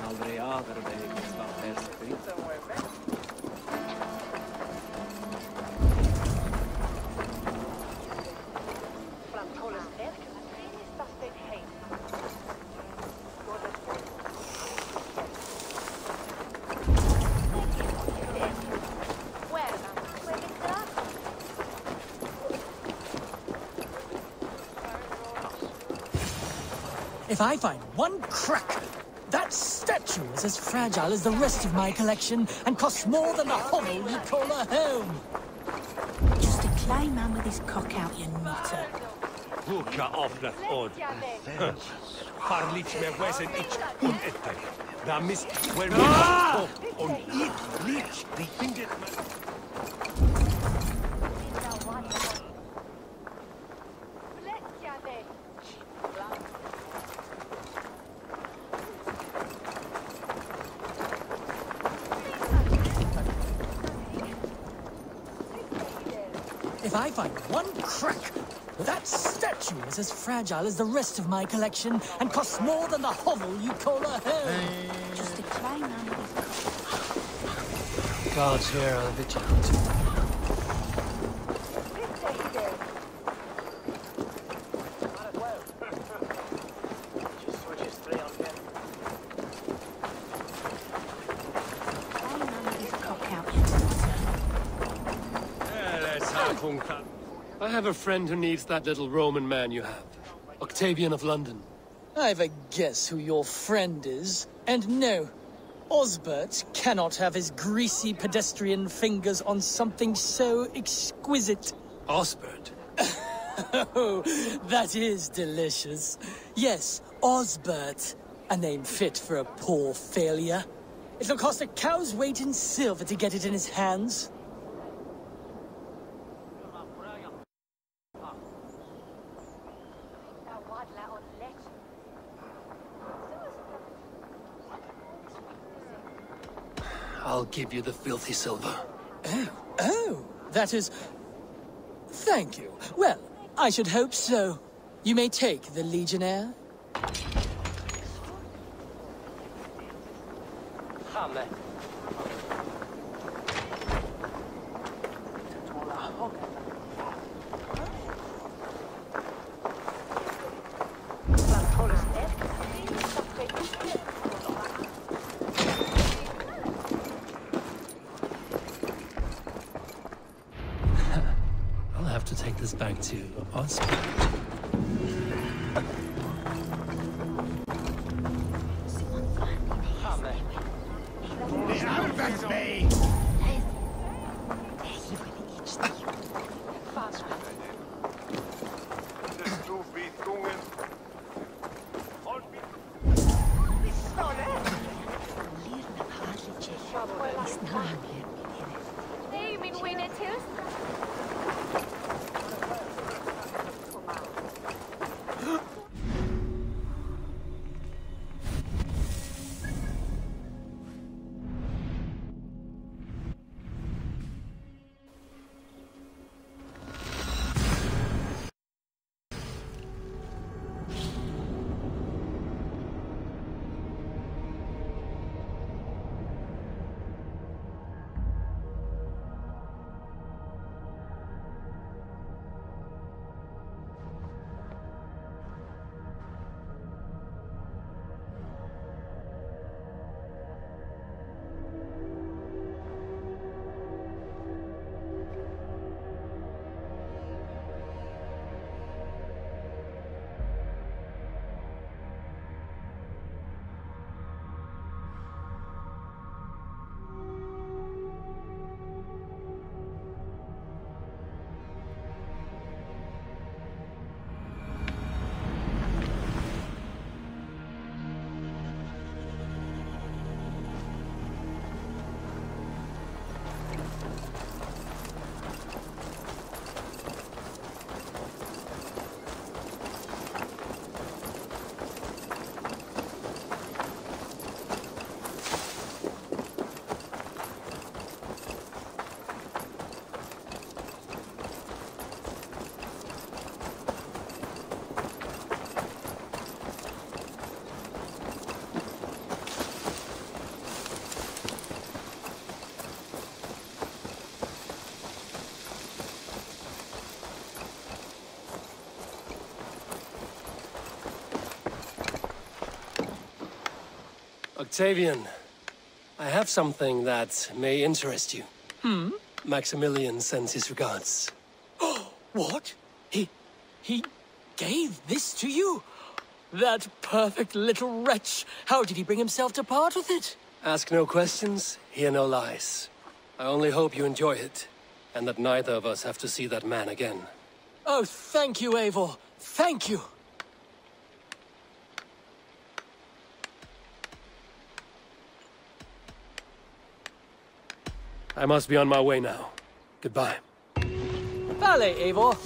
aldrig övervägt vad bäst blir. If I find one crack, that statue is as fragile as the rest of my collection and costs more than the hovel you call a home. Just a clay man with his cock out, you nutter. Luka offrat od. ᴅᴏᴞ ⴛ Da mis where we on ɪɪṛᴱᴛ. If I find one crack, that statue is as fragile as the rest of my collection and costs more than the hovel you call a home. Just a clay man with his cock. Gods here are vigilant. I have a friend who needs that little Roman man you have. Octavian of London. I've a guess who your friend is. And no, Osbert cannot have his greasy pedestrian fingers on something so exquisite. Osbert? Oh, that is delicious. Yes, Osbert. A name fit for a poor failure. It'll cost a cow's weight in silver to get it in his hands. I'll give you the filthy silver. Oh, that is... Thank you. Well, I should hope so. You may take the Legionnaire. I'll have to take this back to Osbert. Octavian, I have something that may interest you. Maximilian sends his regards. What? He gave this to you? That perfect little wretch. How did he bring himself to part with it? Ask no questions, hear no lies. I only hope you enjoy it, and that neither of us have to see that man again. Oh, thank you, Eivor. Thank you. I must be on my way now. Goodbye. Vale, Eivor.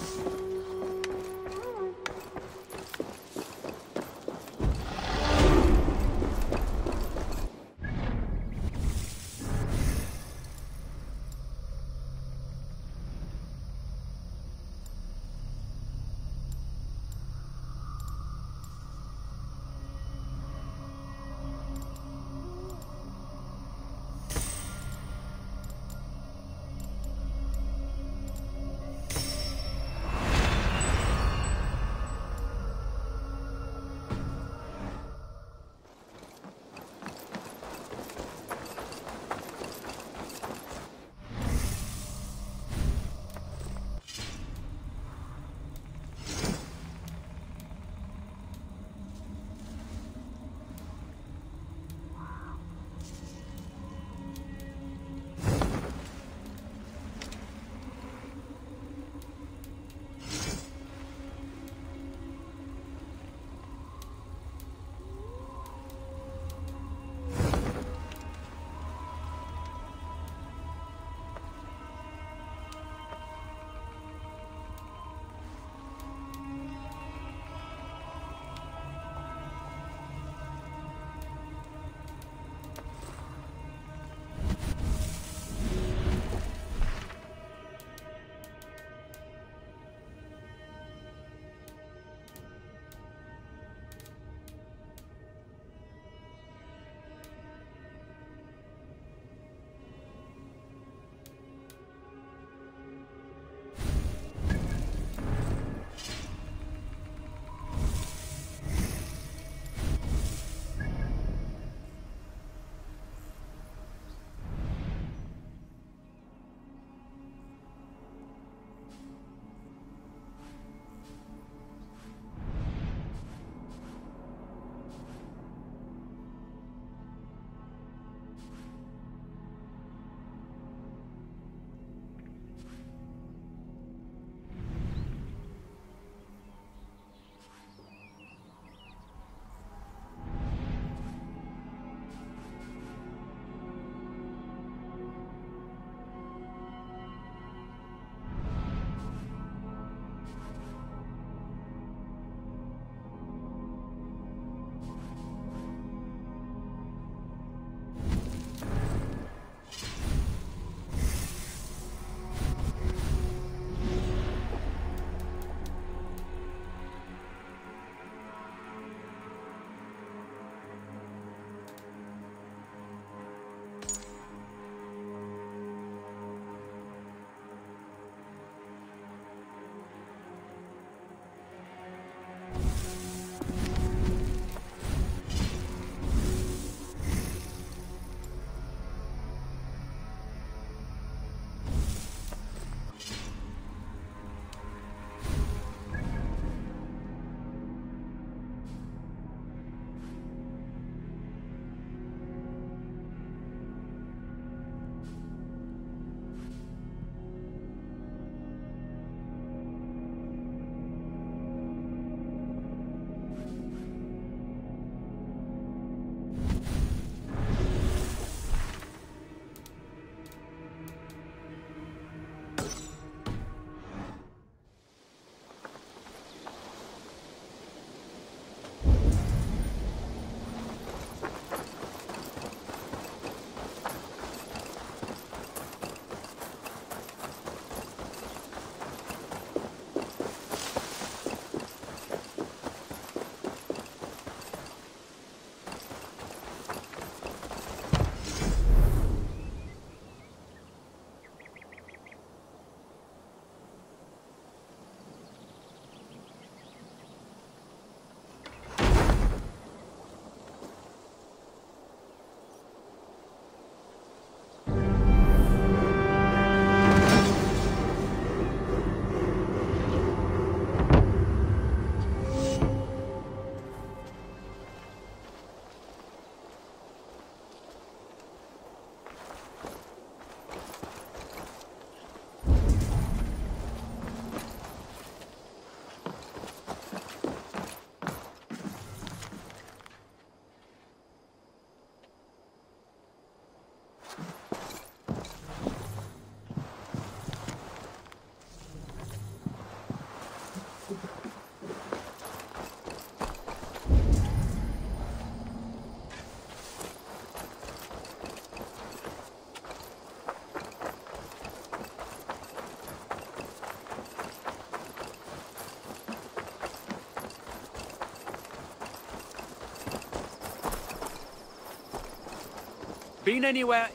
been anywhere?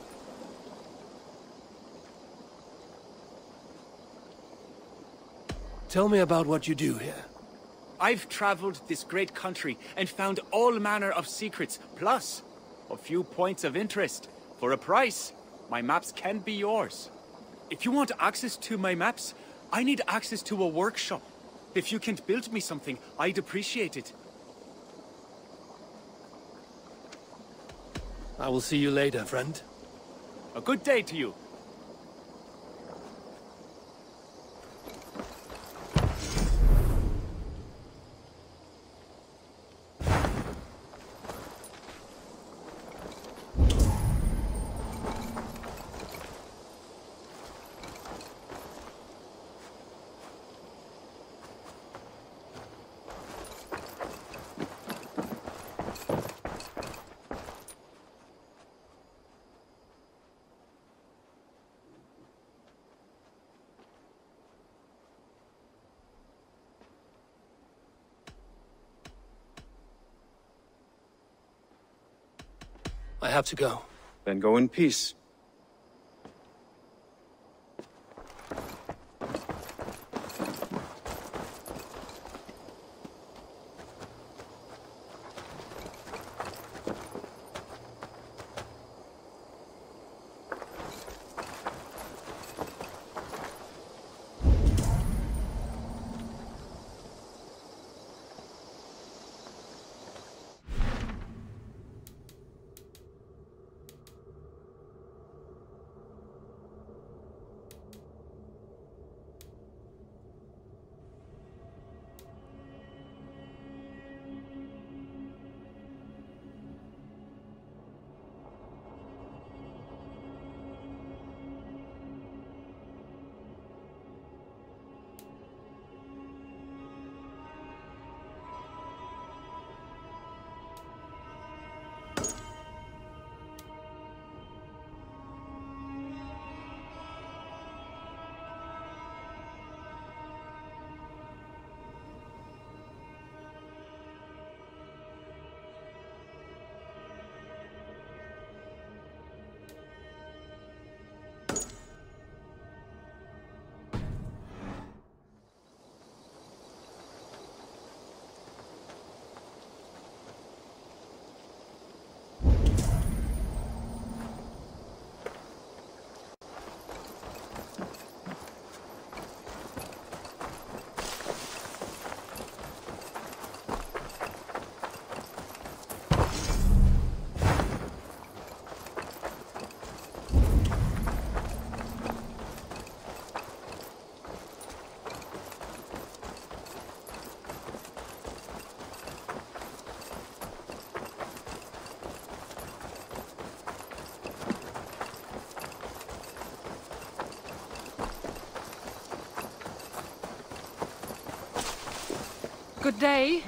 Tell me about what you do here. I've traveled this great country and found all manner of secrets, plus a few points of interest. For a price, my maps can be yours. If you want access to my maps, I need access to a workshop. If you can build me something, I'd appreciate it. I will see you later, friend. A good day to you. I have to go. Then go in peace. Good day.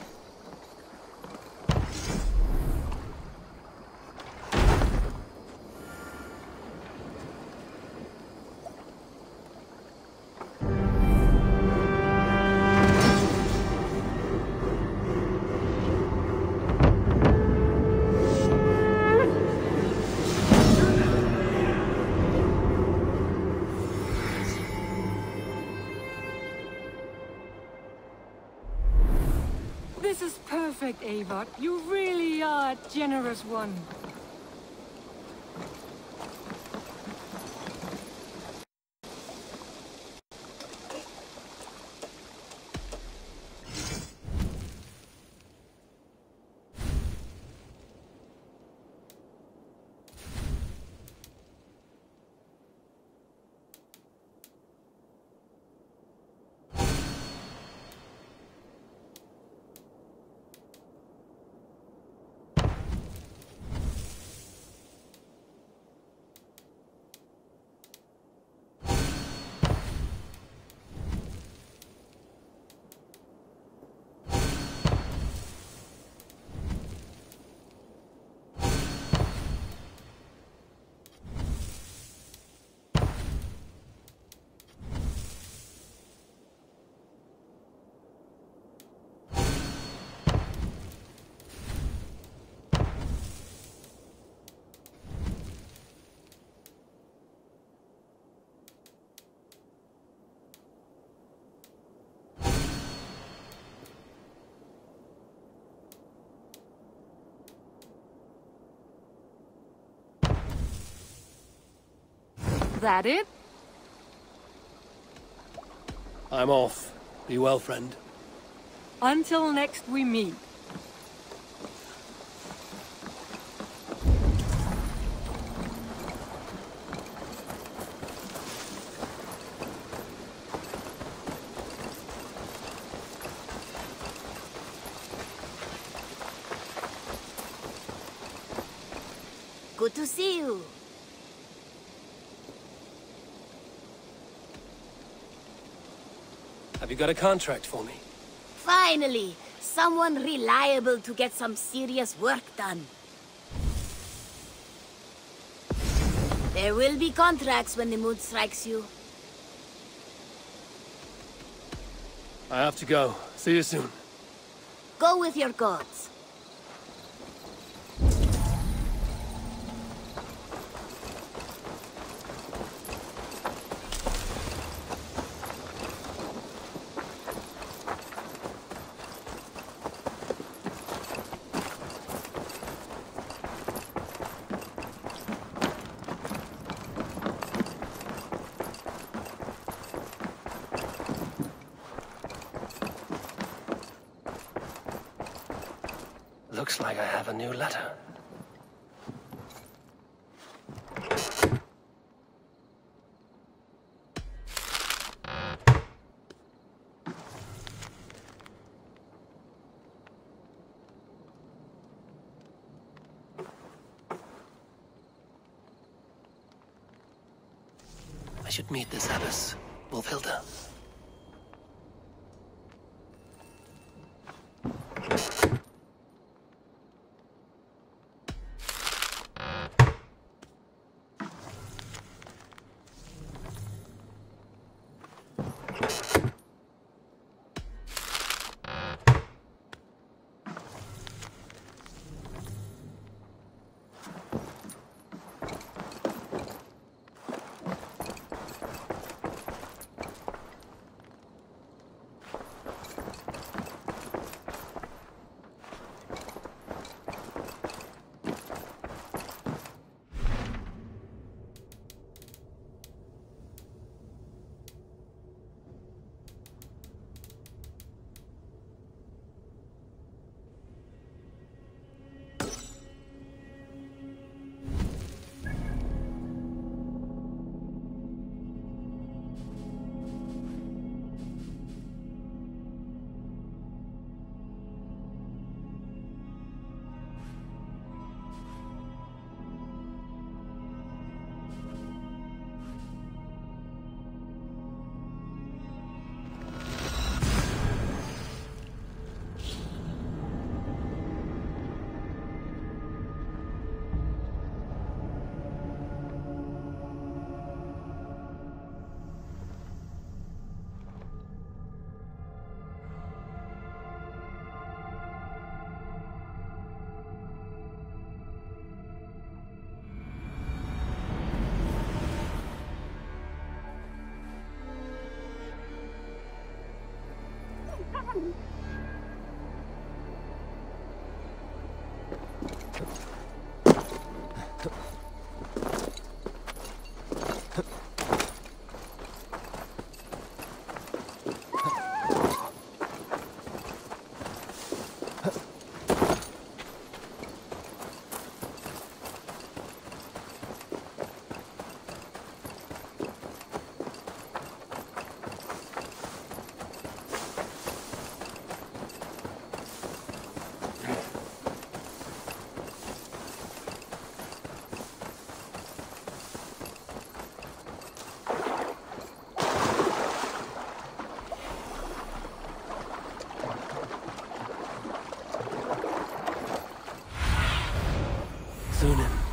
This is perfect, Eivor. You really are a generous one. that it? I'm off. Be well, friend. Until next we meet. Good to see you. Have you got a contract for me? Finally, someone reliable to get some serious work done. There will be contracts when the mood strikes you. I have to go. See you soon. Go with your gods. Looks like I have a new letter. I should meet this abbess, ᴅᴏᴞ.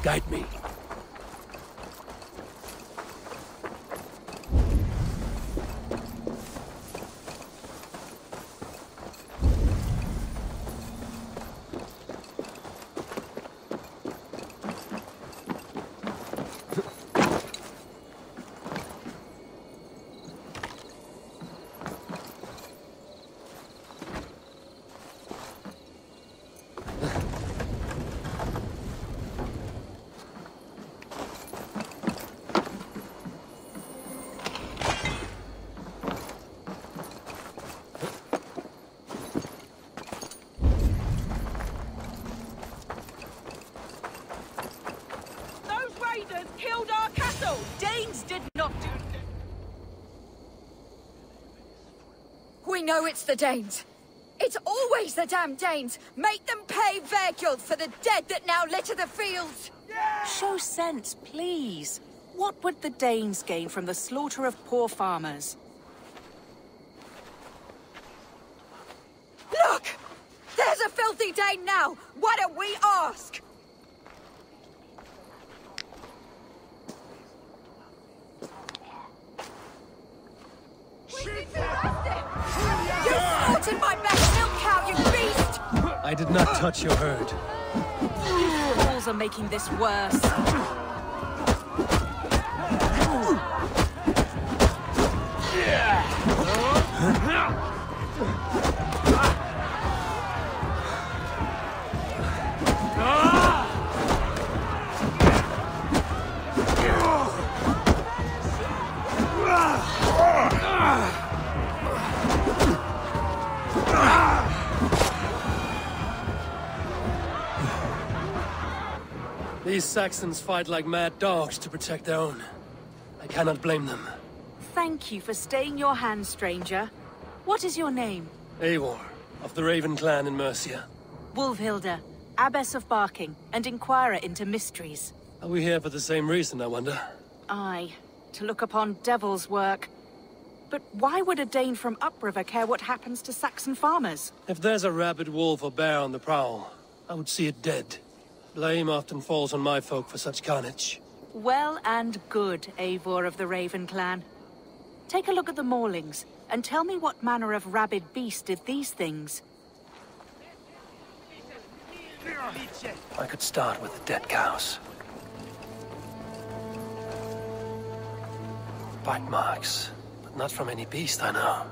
Guide me. know it's the Danes. It's always the damn Danes. Make them pay their guilt for the dead that now litter the fields. Show sense, please. What would the Danes gain from the slaughter of poor farmers? Look! There's a filthy Dane now! Why don't we ask? You slaughtered my best milk cow, you beast! I did not touch your herd. These fools are making this worse. These Saxons fight like mad dogs to protect their own. I cannot blame them. Thank you for staying your hand, stranger. What is your name? Eivor, of the Raven clan in Mercia. ᴅᴏဣᴛ, Abbess of Barking, and Inquirer into Mysteries. Are we here for the same reason, I wonder? Aye, to look upon devil's work. But why would a Dane from upriver care what happens to Saxon farmers? If there's a rabid wolf or bear on the prowl, I would see it dead. Blame often falls on my folk for such carnage. Well and good, Eivor of the Raven clan. Take a look at the maulings, and tell me what manner of rabid beast did these things. I could start with the dead cows. Bite marks, but not from any beast I know.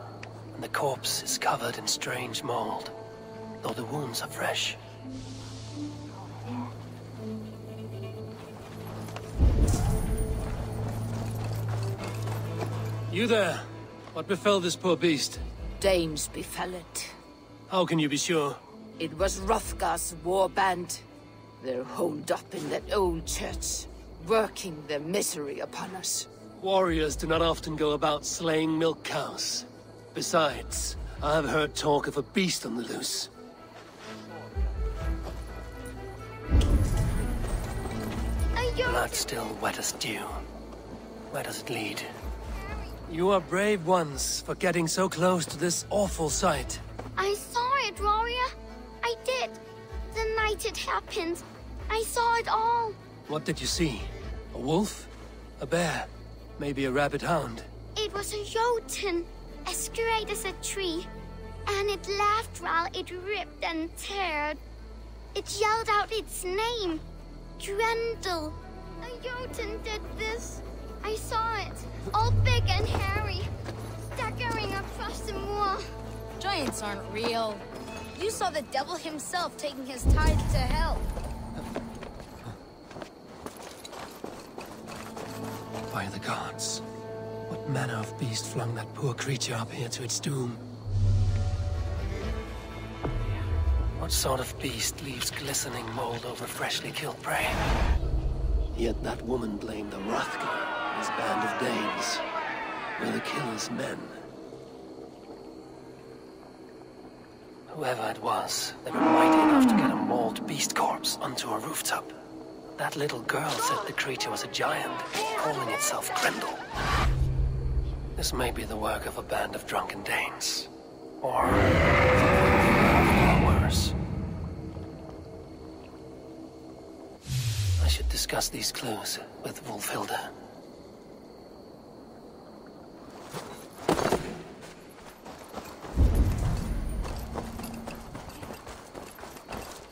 And the corpse is covered in strange mold, though the wounds are fresh. You there? What befell this poor beast? Danes befell it. How can you be sure? It was Hrothgar's war band. They're holed up in that old church, working their misery upon us. Warriors do not often go about slaying milk cows. Besides, I have heard talk of a beast on the loose. Blood still wet as dew. Where does it lead? You are brave ones for getting so close to this awful sight. I saw it, warrior. I did. The night it happened. I saw it all. What did you see? A wolf? A bear? Maybe a rabid hound? It was a jötunn, as straight as a tree. And it laughed while it ripped and teared. It yelled out its name. Grendel. A jötunn did this. I saw it, all big and hairy, staggering across the moor. Giants aren't real. You saw the devil himself taking his tithe to hell. By the gods, what manner of beast flung that poor creature up here to its doom? What sort of beast leaves glistening mold over freshly killed prey? Yet that woman blamed the Hrothgar. His band of Danes were the killer's men. Whoever it was, they were mighty enough to get a mauled beast corpse onto a rooftop. That little girl said the creature was a giant, calling itself Grendel. This may be the work of a band of drunken Danes. Or worse. I should discuss these clues with ᴅᴏဣᴛ.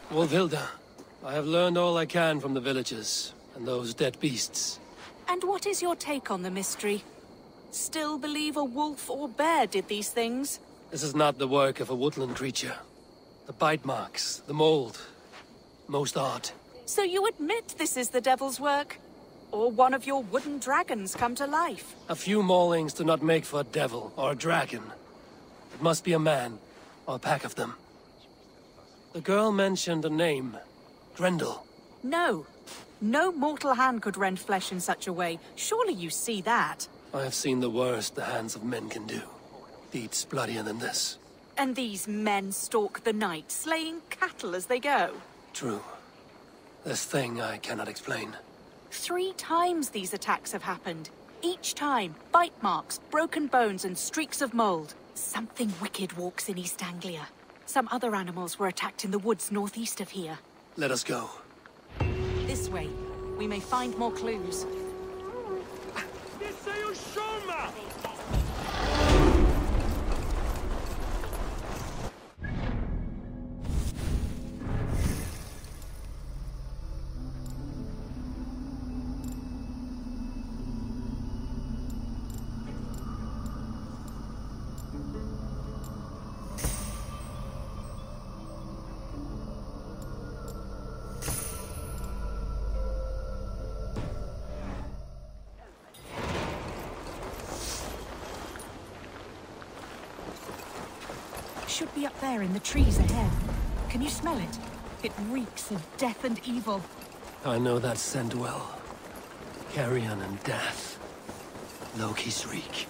ᴅᴏဣᴛ, I have learned all I can from the villagers and those dead beasts. And what is your take on the mystery? Still believe a wolf or bear did these things? This is not the work of a woodland creature. The bite marks, the mold, most odd. So you admit this is the devil's work? Or one of your wooden dragons come to life? A few maulings do not make for a devil or a dragon. It must be a man, or a pack of them. The girl mentioned a name. Grendel. No. No mortal hand could rend flesh in such a way. Surely you see that. I have seen the worst the hands of men can do. deeds bloodier than this. And these men stalk the night, slaying cattle as they go. True. This thing I cannot explain. 3 times these attacks have happened. Each time, bite marks, broken bones, and streaks of mold. Something wicked walks in East Anglia. Some other animals were attacked in the woods northeast of here. Let us go. This way. We may find more clues. Should be up there in the trees ahead. Can you smell it? It reeks of death and evil. I know that scent well. Carrion and death. Loki's reek.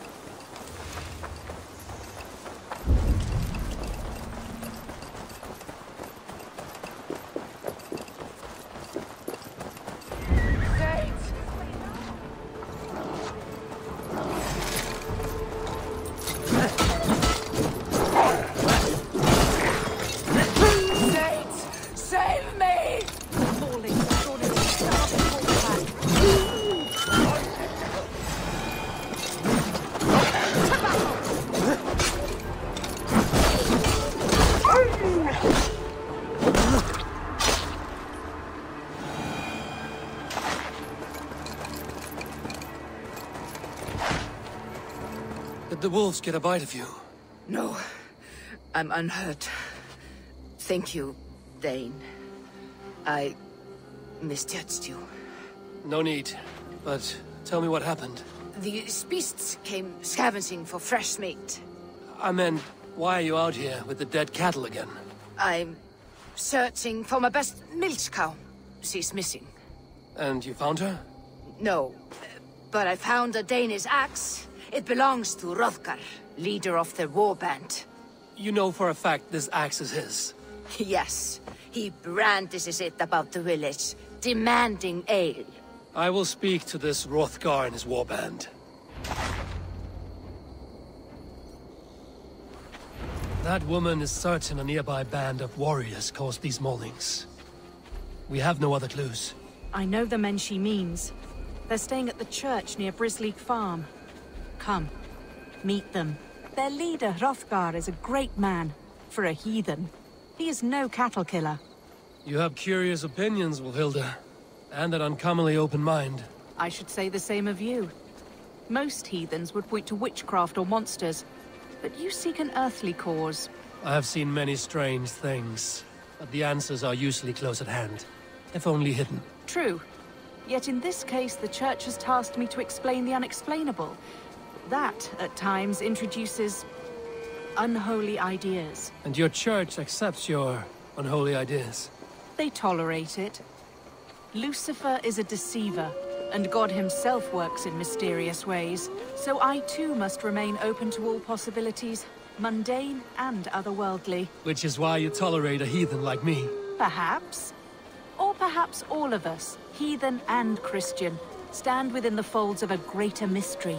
Did the wolves get a bite of you? No, I'm unhurt. Thank you, Dane. I misjudged you. No need, but tell me what happened. These beasts came scavenging for fresh meat. I meant, why are you out here with the dead cattle again? I'm searching for my best milch cow. She's missing. And you found her? No, but I found a Danish axe. It belongs to Hroðgar, leader of the war band. You know for a fact this axe is his? Yes, he brandishes it about the village, demanding ale. I will speak to this Hroðgar and his warband. That woman is certain a nearby band of warriors caused these maulings. We have no other clues. I know the men she means. They're staying at the church near Brisleek Farm. Come, meet them. Their leader, Hroðgar, is a great man. For a heathen. He is no cattle killer. You have curious opinions, ᴅᴏᴞ, and an uncommonly open mind. I should say the same of you. Most heathens would point to witchcraft or monsters, but you seek an earthly cause. I have seen many strange things, but the answers are usually close at hand, if only hidden. True. Yet in this case, the Church has tasked me to explain the unexplainable. That, at times, introduces unholy ideas. And your Church accepts your unholy ideas? They tolerate it. Lucifer is a deceiver, and God himself works in mysterious ways. So I too must remain open to all possibilities, mundane and otherworldly. Which is why you tolerate a heathen like me. Perhaps. Or perhaps all of us, heathen and Christian, stand within the folds of a greater mystery.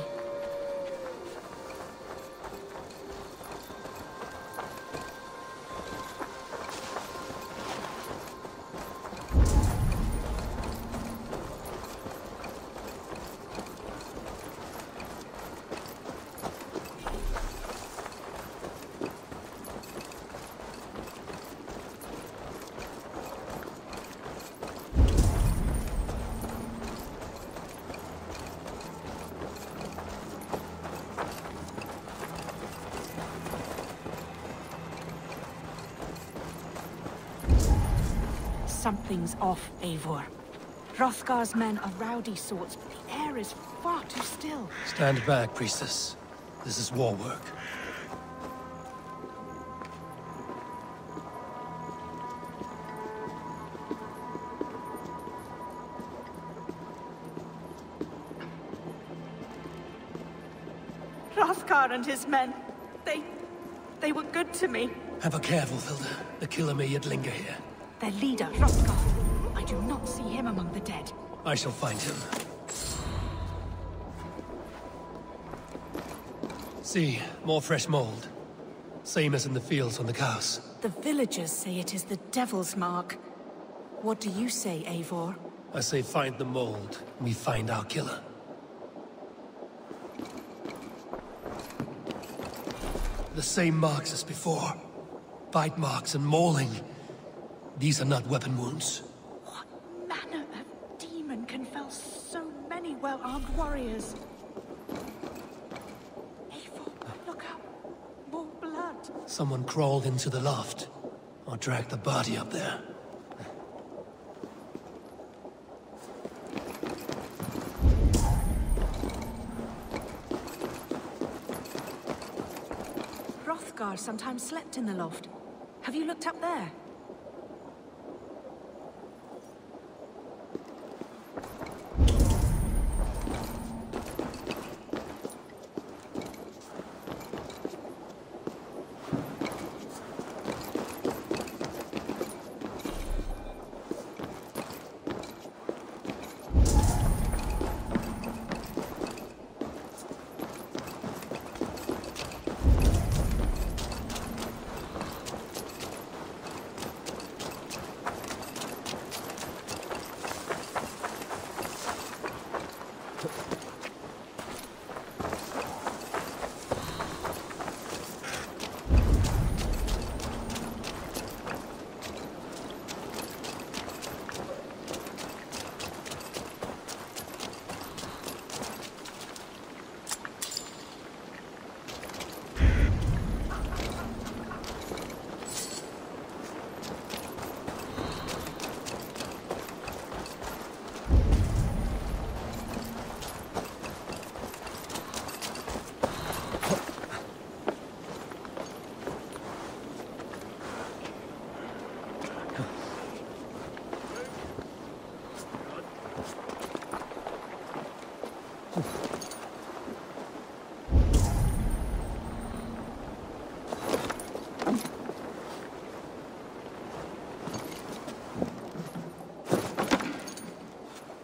Something's off, Eivor. Hroðgar's men are rowdy sorts, but the air is far too still. Stand back, priestess. This is war work. Hroðgar and his men, they They were good to me. Have a careful, ᴅᴏᴞ. The 괰ᴏᴞ here. Their leader, Hrothgar. I do not see him among the dead. I shall find him. See, more fresh mold. Same as in the fields on the cows. The villagers say it is the Devil's Mark. What do you say, Eivor? I say find the mold, we find our killer. The same marks as before. Bite marks and mauling. These are not weapon wounds. What manner of demon can fell so many well-armed warriors? Eivor, look out. More blood. Someone crawled into the loft. Or dragged the body up there. Hrothgar sometimes slept in the loft. Have you looked up there?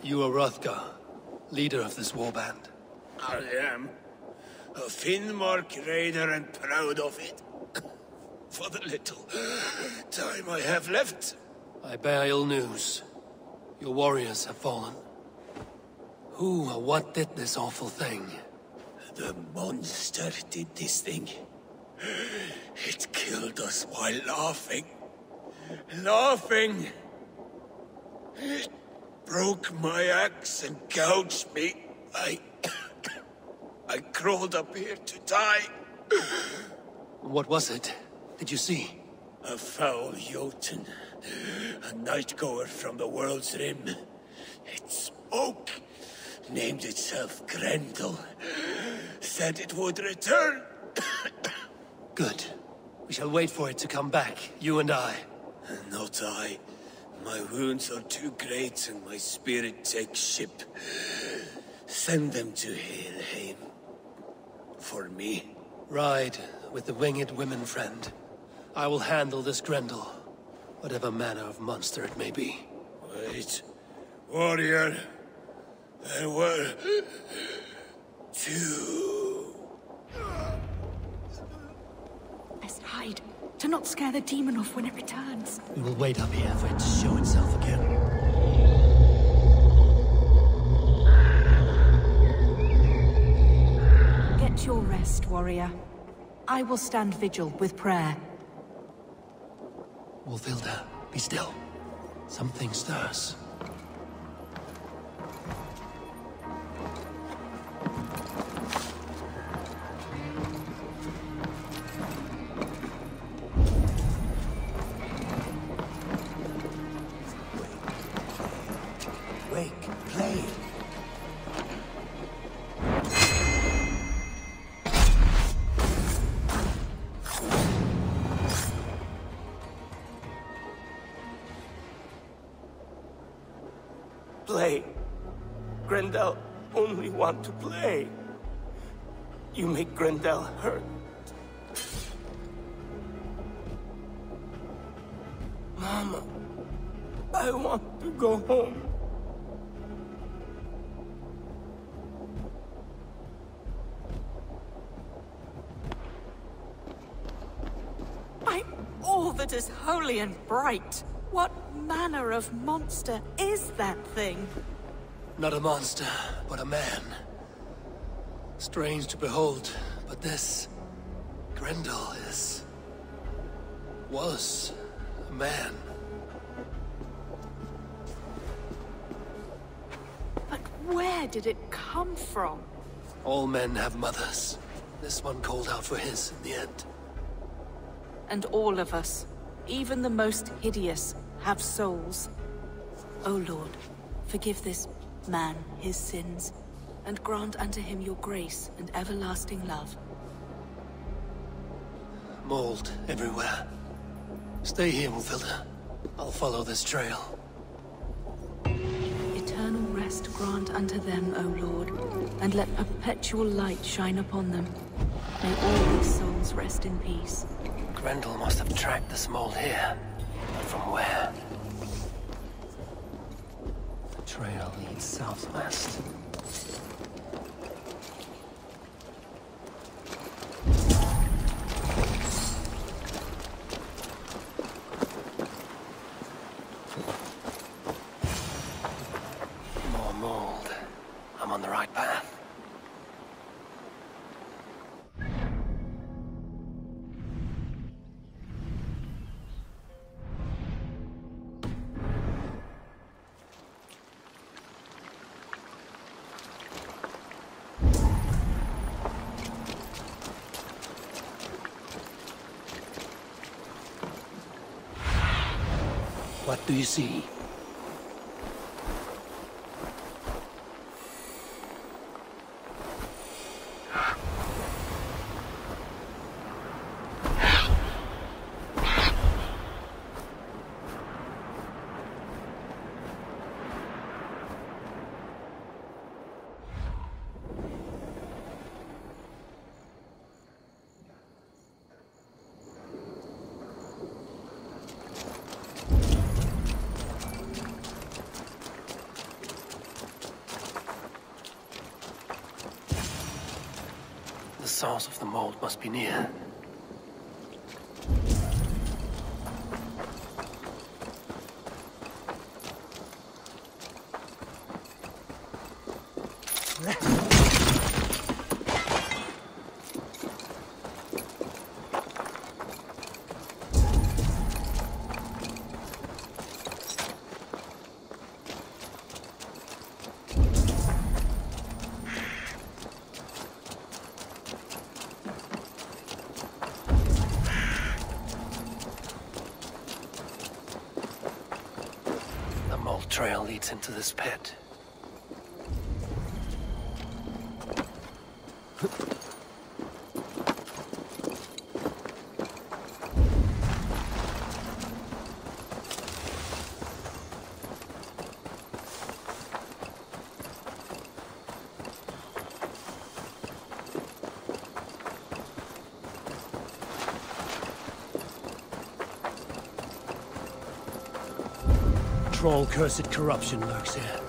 You are Hrothgar, leader of this warband. I am. A Finnmark raider and proud of it. For the little time I have left. I bear ill news. Your warriors have fallen. Who or what did this awful thing? The monster did this thing. It killed us while laughing. Laughing! It broke my axe and gouged me. I crawled up here to die. What was it? Did you see? A foul Jotun. A night-goer from the world's rim. It spoke. Named itself Grendel. Said it would return. Good. We shall wait for it to come back, you and I. Not I. My wounds are too great and my spirit takes ship. Send them to Helheim. For me. Ride with the ⴅᴏᴛ, friend. I will handle this Grendel. Whatever manner of monster it may be. Wait. Warrior. There were... two... Best hide. To not scare the demon off when it returns. We will wait up here for it to show itself again. Get your rest, warrior. I will stand vigil with prayer. ᴅᴏᴞ, be still. Something stirs. Play. Grendel only want to play. You make Grendel hurt. Mama, I want to go home. I'm all that is holy and bright. What manner of monster is that thing? Not a monster, but a man. Strange to behold, but this... Grendel was a man. But where did it come from? All men have mothers. This one called out for his in the end. And all of us, even the most hideous, have souls. O Lord, forgive this man his sins, and grant unto him your grace and everlasting love. Mold everywhere. Stay here, ᴅᴏᴞ. I'll follow this trail. Eternal rest grant unto them, O Lord, and let perpetual light shine upon them. May all these souls rest in peace. Grendel must have tracked this mold here. But from where? The trail leads southwest. More mold. I'm on the right path. What do you see? The source of the mold must be near. Trail leads into this pit. Troll-cursed corruption lurks here.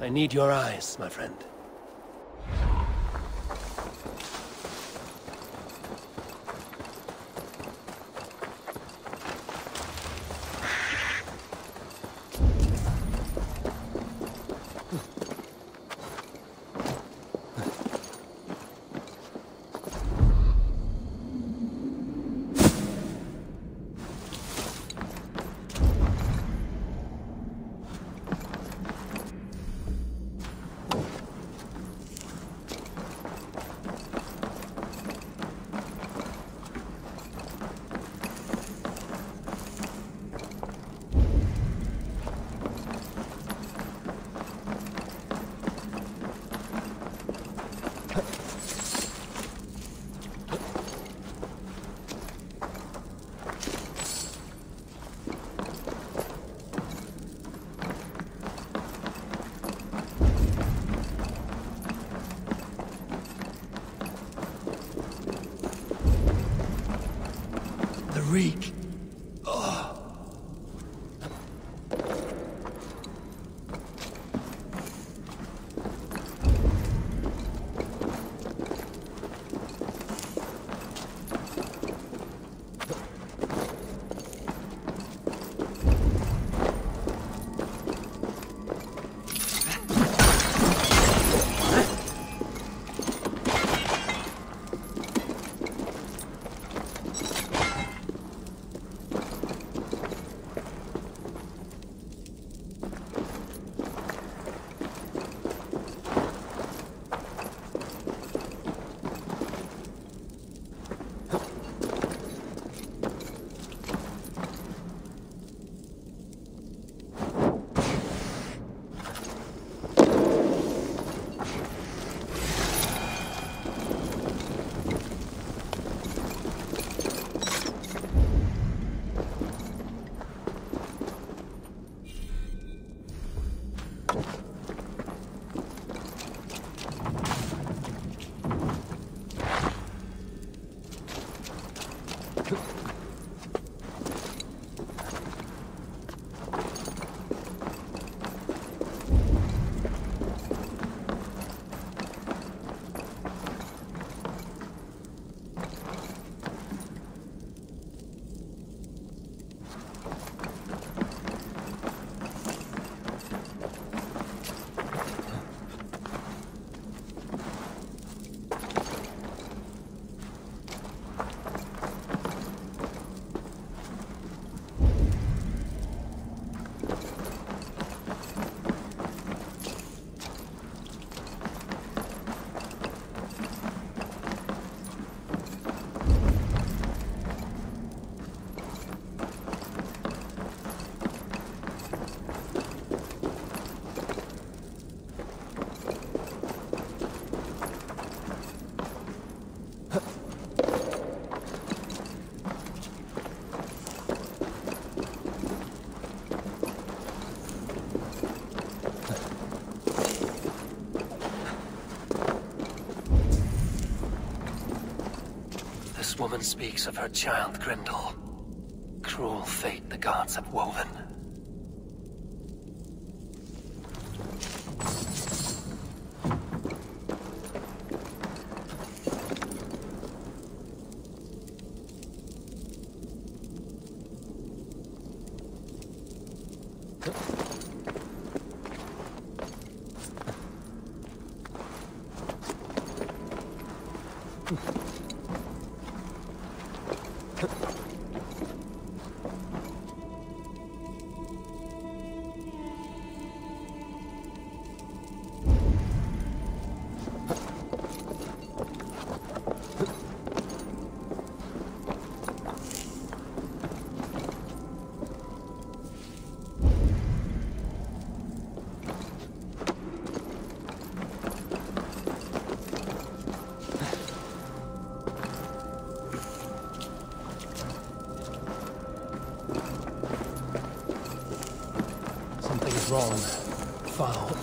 I need your eyes, my friend. woman speaks of her child Grendel. Cruel fate the gods have woven. Wrong. Foul.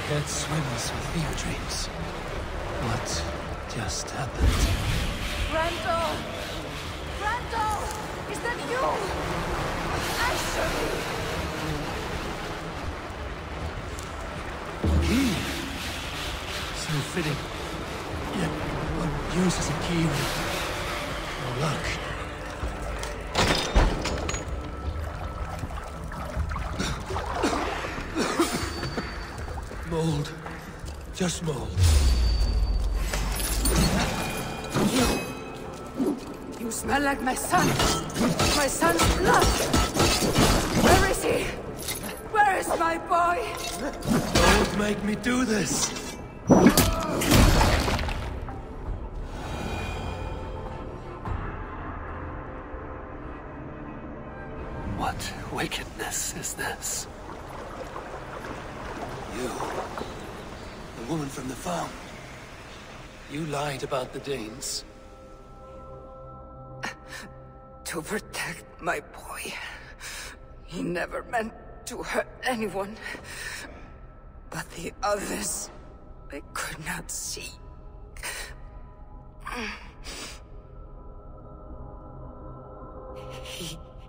Head swims with fear dreams. What just happened? Grendel! Grendel! Is that you? Answer me! Key! So fitting. Yet, what use as a key with no luck? Mold. Just mold. You smell like my son. My son's blood. Where is he? Where is my boy? Don't make me do this. What wickedness is this? You, the woman from the farm. You lied about the Danes. To protect my boy. He never meant to hurt anyone. But the others, they could not see.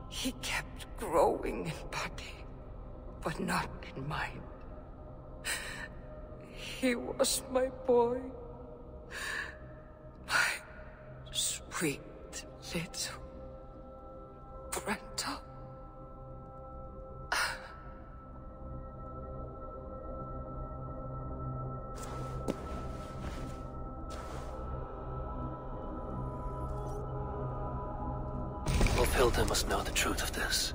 He kept growing in body, but not in mind. He was my boy. My sweet little Grendel. ᴅᴏᴞ must know the truth of this.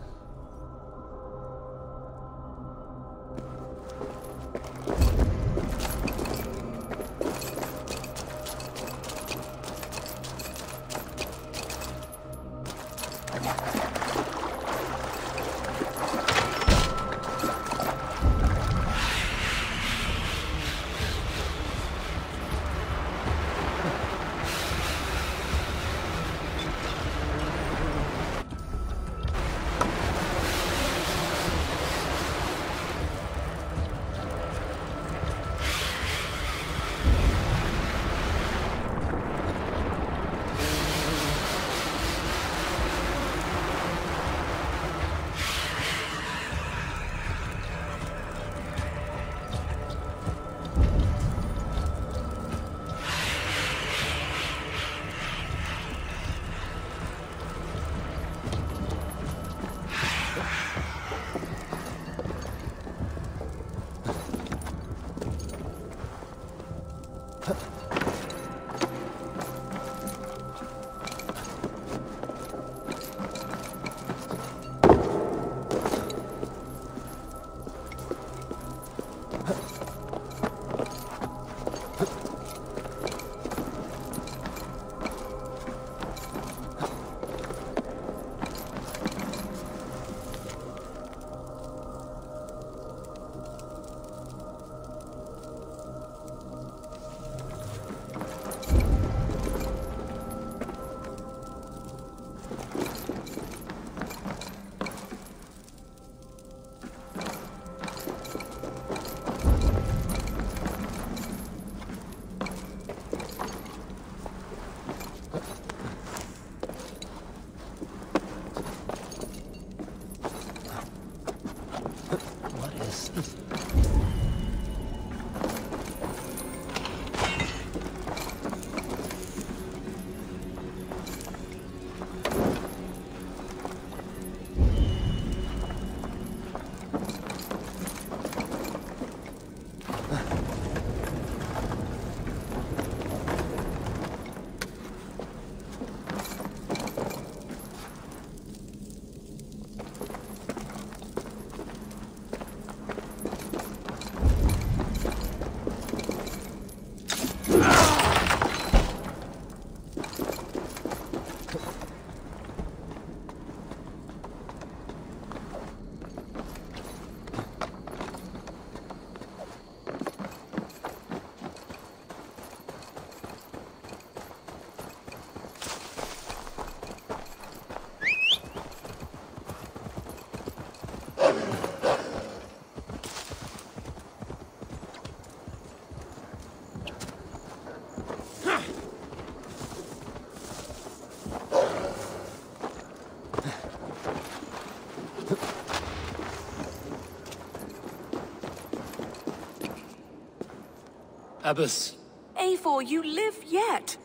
Abbess. Eivor, you live yet.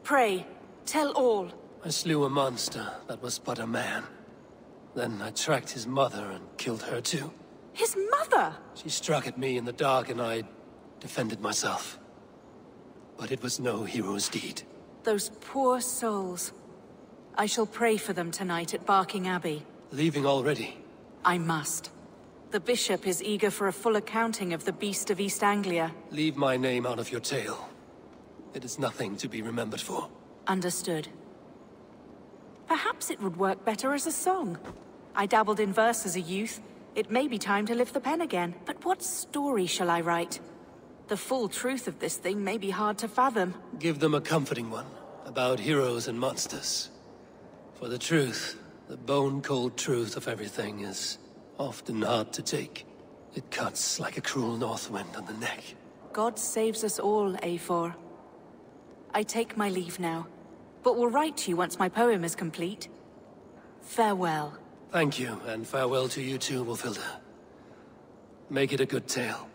Pray, tell all. I slew a monster that was but a man. Then I tracked his mother and killed her too. His mother? She struck at me in the dark and I defended myself. But it was no hero's deed. Those poor souls. I shall pray for them tonight at Barking Abbey. Leaving already? I must. The bishop is eager for a full accounting of the Beast of East Anglia. Leave my name out of your tale. It is nothing to be remembered for. Understood. Perhaps it would work better as a song. I dabbled in verse as a youth. It may be time to lift the pen again. But what story shall I write? The full truth of this thing may be hard to fathom. Give them a comforting one, about heroes and monsters. For the truth, the bone-cold truth of everything is often hard to take. It cuts like a cruel north wind on the neck. God saves us all, Eivor. I take my leave now, but will write to you once my poem is complete. Farewell. Thank you, and farewell to you too, ᴅᴏᴞ. Make it a good tale.